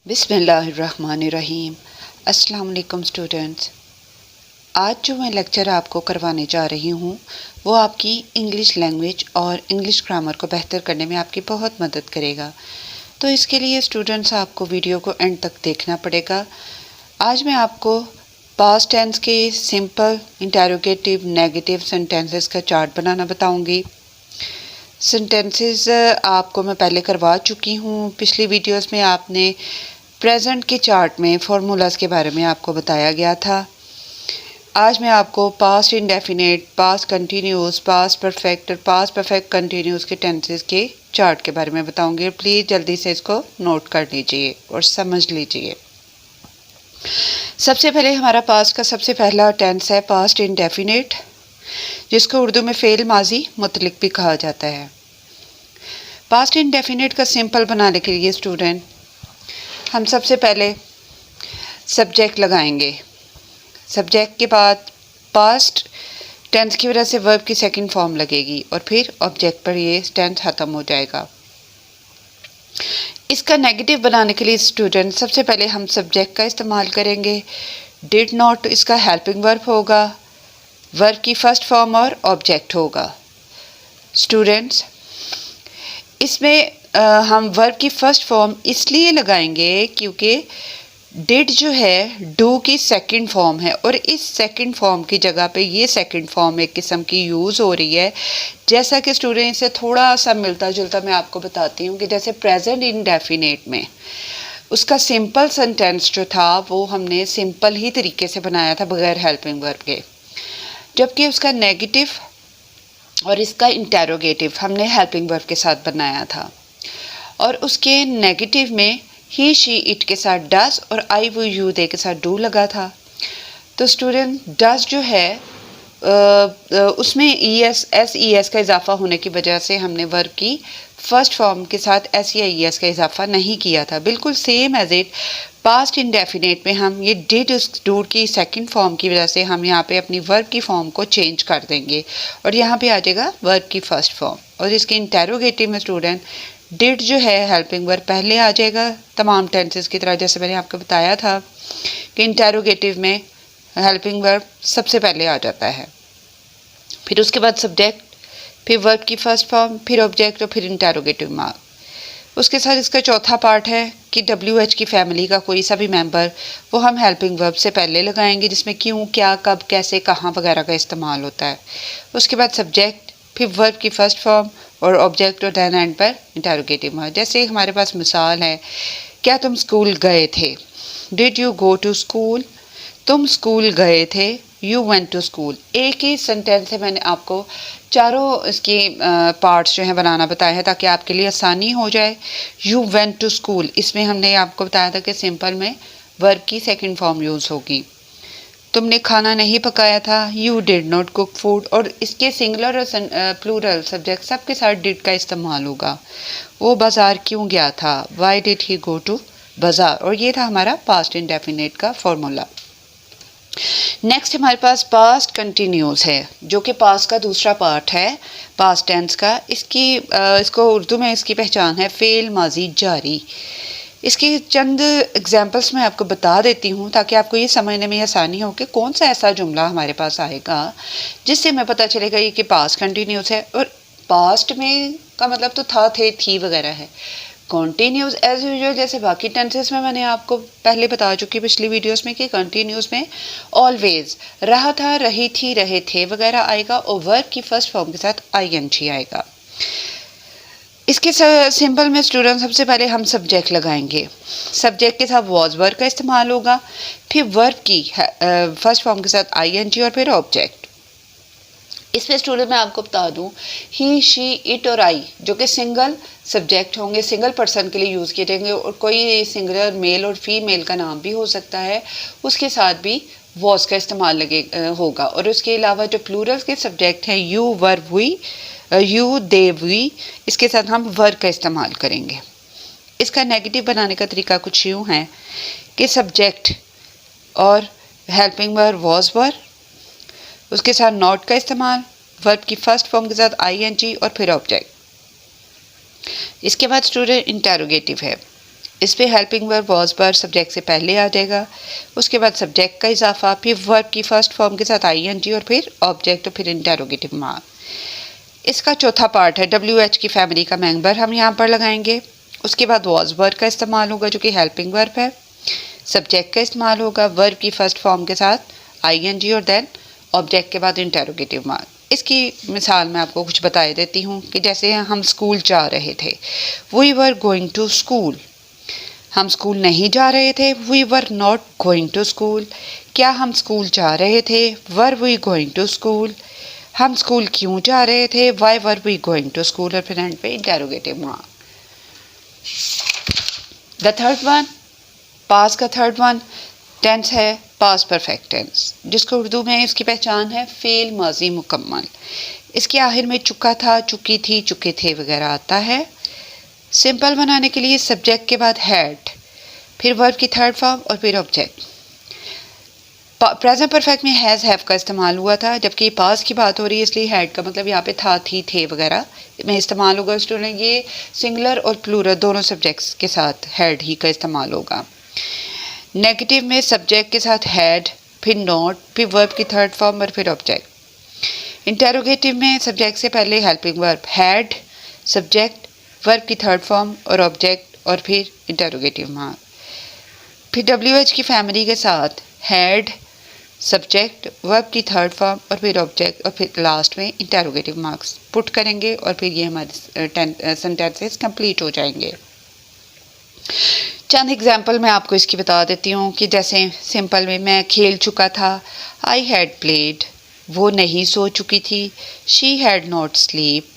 बिस्मिल्लाहिर्रहमानिर्रहीम। अस्सलाम वालेकुम स्टूडेंट्स। आज जो मैं लेक्चर आपको करवाने जा रही हूँ वो आपकी इंग्लिश लैंग्वेज और इंग्लिश ग्रामर को बेहतर करने में आपकी बहुत मदद करेगा। तो इसके लिए स्टूडेंट्स आपको वीडियो को एंड तक देखना पड़ेगा। आज मैं आपको पास्ट टेंस के सिंपल, इंटेरोगेटिव, नेगेटिव सेंटेंसेस का चार्ट बनाना बताऊँगी। सेंटेंसेस आपको मैं पहले करवा चुकी हूँ। पिछली वीडियोस में आपने प्रेजेंट के चार्ट में फार्मूलाज के बारे में आपको बताया गया था। आज मैं आपको past indefinite, past continuous, past perfect और पास्ट परफेक्ट कंटिन्यूस के टेंसेस के चार्ट के बारे में बताऊंगी। प्लीज़ जल्दी से इसको नोट कर लीजिए और समझ लीजिए। सबसे पहले हमारा पास्ट का सबसे पहला टेंस है पास्ट इंडेफिनिट, जिसको उर्दू में फ़ेल माजी मुतलिक भी कहा जाता है। पास्ट इंडेफिनिट का सिंपल बनाने के लिए स्टूडेंट हम सबसे पहले सब्जेक्ट लगाएंगे। सब्जेक्ट के बाद पास्ट टेंस की वजह से वर्ब की सेकंड फॉर्म लगेगी और फिर ऑब्जेक्ट पर ये टेंस ख़त्म हो जाएगा। इसका नेगेटिव बनाने के लिए स्टूडेंट सबसे पहले हम सब्जेक्ट का इस्तेमाल करेंगे। डिड नॉट इसका हेल्पिंग वर्ब होगा, वर्ब की फर्स्ट फॉर्म और ऑब्जेक्ट होगा। स्टूडेंट्स इसमें हम वर्ब की फर्स्ट फॉर्म इसलिए लगाएंगे क्योंकि डिड जो है डू की सेकंड फॉर्म है और इस सेकंड फॉर्म की जगह पे ये सेकंड फॉर्म एक किस्म की यूज़ हो रही है। जैसा कि स्टूडेंट से थोड़ा सा मिलता जुलता मैं आपको बताती हूँ कि जैसे प्रेजेंट इंडेफिनिट में उसका सिंपल सेंटेंस जो था वो हमने सिंपल ही तरीके से बनाया था बगैर हेल्पिंग वर्ब के, जबकि उसका नेगेटिव और इसका इंटेरोगेटिव हमने हेल्पिंग वर्ब के साथ बनाया था। और उसके नेगेटिव में ही शी इट के साथ डज और आई वो यू दे के साथ डू लगा था। तो स्टूडेंट डज जो है उसमें एस का इजाफा होने की वजह से हमने वर्ब की फर्स्ट फॉर्म के साथ एस या ई एस का इजाफा नहीं किया था। बिल्कुल same as it past indefinite में हम ये डिड उस डू की सेकंड फॉर्म की वजह से हम यहाँ पे अपनी वर्ब की फॉर्म को चेंज कर देंगे और यहाँ पे आ जाएगा वर्ब की फर्स्ट फॉर्म। और इसके इंटेरोगेटिव में स्टूडेंट डिड जो है हेल्पिंग वर्ब पहले आ जाएगा तमाम टेंसेस की तरह, जैसे मैंने आपको बताया था कि इंटेरोगेटिव में हेल्पिंग वर्ब सबसे पहले आ जाता है, फिर उसके बाद सब्जेक्ट, फिर वर्ब की फर्स्ट फॉर्म, फिर ऑब्जेक्ट और फिर इंटेरोगेटिव मार्क। उसके साथ इसका चौथा पार्ट है कि WH की फैमिली का कोई सा भी मेंबर वो हम हेल्पिंग वर्ब से पहले लगाएंगे, जिसमें क्यों, क्या, कब, कैसे, कहाँ वगैरह का इस्तेमाल होता है। उसके बाद सब्जेक्ट, फिर वर्ब की फर्स्ट फॉर्म और ऑब्जेक्ट और देन एंड पर इंटेरोगेटिव मार्क। जैसे हमारे पास मिसाल है, क्या तुम स्कूल गए थे, did you go to school, तुम स्कूल गए थे, यू वेंट टू स्कूल। एक ही सेंटेंस से मैंने आपको चारों इसके पार्ट्स जो हैं बनाना बताया है ताकि आपके लिए आसानी हो जाए। यू वेंट टू स्कूल इसमें हमने आपको बताया था कि सिंपल में वर्ब की सेकंड फॉर्म यूज़ होगी। तुमने खाना नहीं पकाया था, you did not cook food. और इसके सिंगुलर और प्लूरल सब्जेक्ट सबके साथ डिड का इस्तेमाल होगा। वो बाज़ार क्यों गया था, why did he go to बाज़ार। और ये था हमारा पास्ट इंडेफिनिट का फॉर्मूला। नेक्स्ट हमारे पास पास्ट कंटिन्यूस है, जो कि पास्ट का दूसरा पार्ट है पास्ट टेंस का। इसको उर्दू में इसकी पहचान है फ़ेल माजी जारी। इसकी चंद एग्जांपल्स मैं आपको बता देती हूँ ताकि आपको ये समझने में आसानी हो कि कौन सा ऐसा जुमला हमारे पास आएगा जिससे हमें पता चलेगा ये कि पास्ट कंटिन्यूस है। और पास्ट में का मतलब तो था, थे, थी वगैरह है। कॉन्टीन्यूस एज यूजुअल जैसे बाकी टेंसेस में मैंने आपको पहले बता चुकी पिछली वीडियोस में कि कॉन्टीन्यूस में ऑलवेज, रहा था, रही थी, रहे थे वगैरह आएगा और वर्ब की फर्स्ट फॉर्म के साथ ING आएगा। इसके सिंपल में स्टूडेंट सबसे पहले हम सब्जेक्ट लगाएंगे। सब्जेक्ट के साथ वॉज वर्ब का इस्तेमाल होगा, फिर वर्ब की फर्स्ट फॉर्म के साथ ING और फिर ऑब्जेक्ट। इसमें स्टूडेंट मैं आपको बता दूं ही, शी, इट और आई जो कि सिंगल सब्जेक्ट होंगे, सिंगल पर्सन के लिए यूज़ किए जाएंगे और कोई सिंगुलर मेल और फीमेल का नाम भी हो सकता है, उसके साथ भी वॉज का इस्तेमाल होगा। और उसके अलावा जो प्लूरल के सब्जेक्ट हैं यू, वर, वी, यू, दे, वी, इसके साथ हम वर्ब का इस्तेमाल करेंगे। इसका नेगेटिव बनाने का तरीका कुछ यूँ है कि सब्जेक्ट और हेल्पिंग वर्ब वॉज वर्ब, उसके साथ नॉट का इस्तेमाल, वर्ब की फर्स्ट फॉर्म के साथ ING और फिर ऑब्जेक्ट। इसके बाद स्टूडेंट इंटेरोगेटिव है। इस पे हेल्पिंग वर्ब वॉज पर सब्जेक्ट से पहले आ जाएगा, उसके बाद सब्जेक्ट का इजाफा, फिर वर्ब की फर्स्ट फॉर्म के साथ आईएनजी और फिर ऑब्जेक्ट और फिर इंटरोगेटिव मार्क। इसका चौथा पार्ट है WH की फैमिली का मेंबर हम यहाँ पर लगाएंगे। उसके बाद वॉज वर्ब का इस्तेमाल होगा जो कि हेल्पिंग वर्ब है, सब्जेक्ट का इस्तेमाल होगा वर्ब की फर्स्ट फॉर्म के साथ आईएनजी और देन ऑब्जेक्ट के बाद इंटरोगेटिव मार्क। इसकी मिसाल मैं आपको कुछ बता देती हूँ कि जैसे हम स्कूल जा रहे थे, we were going to school. हम स्कूल नहीं जा रहे थे, we were not going to school. क्या हम स्कूल जा रहे थे, were we going to school. हम स्कूल क्यों जा रहे थे, why were we going to school और फिर एंड पे interrogative mark. The third one, past का थर्ड वन टेंस है पास परफेक्ट टेंस, जिसको उर्दू में इसकी पहचान है फेल माजी मुकम्मल। इसके आखिर में चुका था, चुकी थी, चुके थे वगैरह आता है। सिंपल बनाने के लिए सब्जेक्ट के बाद हैड, फिर वर्ब की थर्ड फॉर्म और फिर ऑब्जेक्ट। प्रेजेंट परफेक्ट में हैज़ हैव का इस्तेमाल हुआ था, जबकि पास की बात हो रही है इसलिए हैड का मतलब यहाँ पे था, थी, थे वगैरह में इस्तेमाल होगा। स्टूडेंट ये सिंगुलर और प्लूरल दोनों सब्जेक्ट्स के साथ हैड ही का इस्तेमाल होगा। नेगेटिव में सब्जेक्ट के साथ हैड, फिर नॉट, फिर वर्ब की थर्ड फॉर्म और फिर ऑब्जेक्ट। इंटरोगेटिव में सब्जेक्ट से पहले helping verb had, subject, verb की थर्ड फॉर्म और ऑब्जेक्ट और फिर इंटरोगेटिव मार्क। फिर WH की फैमिली के साथ हैड, सब्जेक्ट, वर्ब की थर्ड फॉर्म और फिर ऑब्जेक्ट और फिर लास्ट में इंटरोगेटिव मार्क्स पुट करेंगे और फिर ये हमारे सेंटेंसेस कंप्लीट हो जाएंगे। चंद एग्जाम्पल मैं आपको इसकी बता देती हूँ कि जैसे सिंपल में मैं खेल चुका था, आई हैड प्लेड, वो नहीं सो चुकी थी, she had not sleep,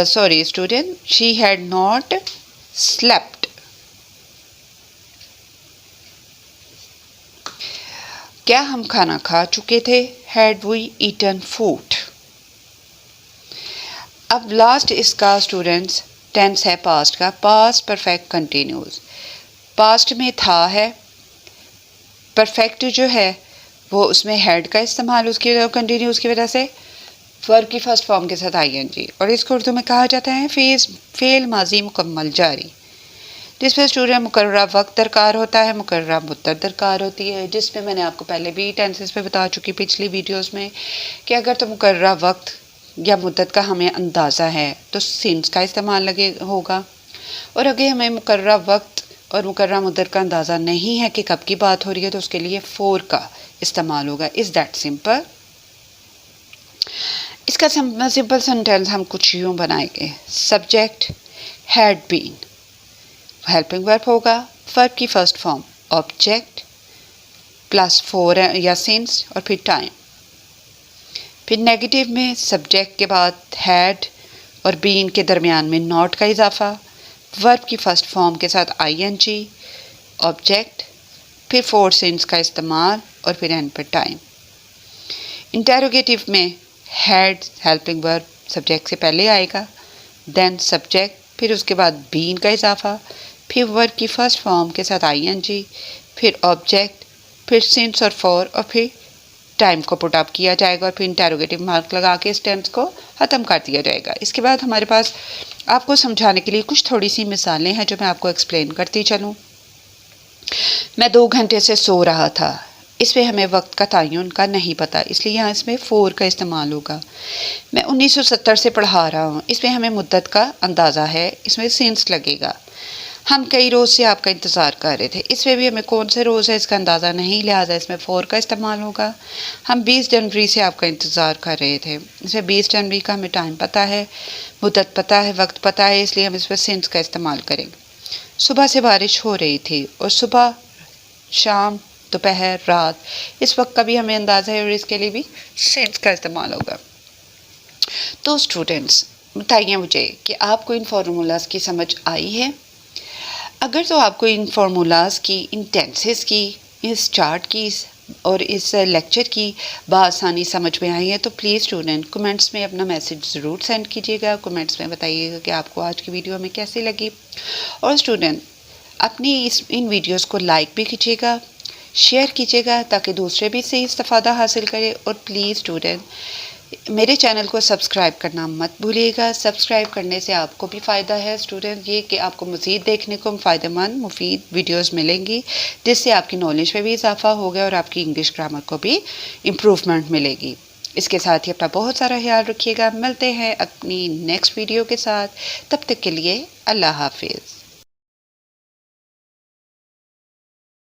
sorry student, she had not slept. क्या हम खाना खा चुके थे, हैड वी ईटन फूड। अब लास्ट इसका स्टूडेंट्स टेंस है पास्ट का, पास्ट परफेक्ट कंटिन्यूस। पास्ट में था है, परफेक्ट जो है वो उसमें हैड का इस्तेमाल उसकी कंटिन्यूस की वजह से वर्ब की फर्स्ट फॉर्म के साथ आईएनजी, और इसको उर्दू में कहा जाता है फेल माजी मुकम्मल जारी, जिसमें स्टूडेंट मुकर्ररा वक्त दरकार होता है, मुकर्ररा मुद्दत दरकार होती है, जिसमें मैंने आपको पहले भी टेंसेस पे बता चुकी पिछली वीडियोस में कि अगर तो मुकर्ररा वक्त या मुद्दत का हमें अंदाज़ा है तो सिंस का इस्तेमाल लगे होगा, और अगर हमें मुकर्ररा वक्त और मुकर्ररा मुद्दत का अंदाज़ा नहीं है कि कब की बात हो रही है तो उसके लिए फोर का इस्तेमाल होगा। Is that simple. इसका सिंपल सेंटेंस हम कुछ यूँ बनाएंगे, subject had been, helping verb होगा, वर्ब की first form object plus for या सिंस और फिर टाइम। फिर नेगेटिव में सब्जेक्ट के बाद हैड और बीन के दरमियान में नॉट का इजाफा, वर्ब की फर्स्ट फॉर्म के साथ आईएनजी, ऑब्जेक्ट, फिर फोर सिंस का इस्तेमाल और फिर एंड पर टाइम। इंटरोगेटिव में हैड हेल्पिंग वर्ब सब्जेक्ट से पहले आएगा, देन सब्जेक्ट, फिर उसके बाद बीन का इजाफा, फिर वर्ब की फर्स्ट फॉर्म के साथ आईएनजी, फिर ऑब्जेक्ट, फिर सिंस और फॉर और फिर टाइम को पुट अप किया जाएगा और फिर इंटरोगेटिव मार्क लगा के इस टेंस को ख़त्म कर दिया जाएगा। इसके बाद हमारे पास आपको समझाने के लिए कुछ थोड़ी सी मिसालें हैं जो मैं आपको एक्सप्लेन करती चलूँ। मैं 2 घंटे से सो रहा था, इसमें हमें वक्त का तयन का नहीं पता, इसलिए यहाँ इसमें फोर का इस्तेमाल होगा। मैं 1970 से पढ़ा रहा हूँ, इसमें हमें मुद्दत का अंदाज़ा है, इसमें सिंस लगेगा। हम कई रोज़ से आपका इंतज़ार कर रहे थे, इसमें भी हमें कौन से रोज़ है इसका अंदाज़ा नहीं, लिहाजा इसमें फोर का इस्तेमाल होगा। हम 20 जनवरी से आपका इंतज़ार कर रहे थे, इसमें 20 जनवरी का हमें टाइम पता है, मुद्दत पता है, वक्त पता है, इसलिए हम इस पर सिंस का इस्तेमाल करेंगे। सुबह से बारिश हो रही थी और सुबह, शाम, दोपहर, रात, इस वक्त का भी हमें अंदाज़ा है और इसके लिए भी सिंस का इस्तेमाल होगा। तो स्टूडेंट्स बताइए मुझे कि आपको इन फार्मूलाज की समझ आई है? अगर तो आपको इन फार्मूलाज की, इन टेंसेस की, इस चार्ट की और इस लेक्चर की बआसानी समझ में आई है तो प्लीज़ स्टूडेंट कमेंट्स में अपना मैसेज ज़रूर सेंड कीजिएगा। कमेंट्स में बताइएगा कि आपको आज की वीडियो हमें कैसी लगी, और स्टूडेंट अपनी इन वीडियोस को लाइक भी कीजिएगा, शेयर कीजिएगा ताकि दूसरे भी इससे इस्तेफादा हासिल करें। और प्लीज़ स्टूडेंट मेरे चैनल को सब्सक्राइब करना मत भूलिएगा। सब्सक्राइब करने से आपको भी फ़ायदा है स्टूडेंट, ये कि आपको मज़ीद देखने को फ़ायदेमंद मुफीद वीडियोस मिलेंगी, जिससे आपकी नॉलेज में भी इजाफा होगा और आपकी इंग्लिश ग्रामर को भी इम्प्रूवमेंट मिलेगी। इसके साथ ही अपना बहुत सारा ख्याल रखिएगा। मिलते हैं अपनी नेक्स्ट वीडियो के साथ, तब तक के लिए अल्लाह हाफिज़।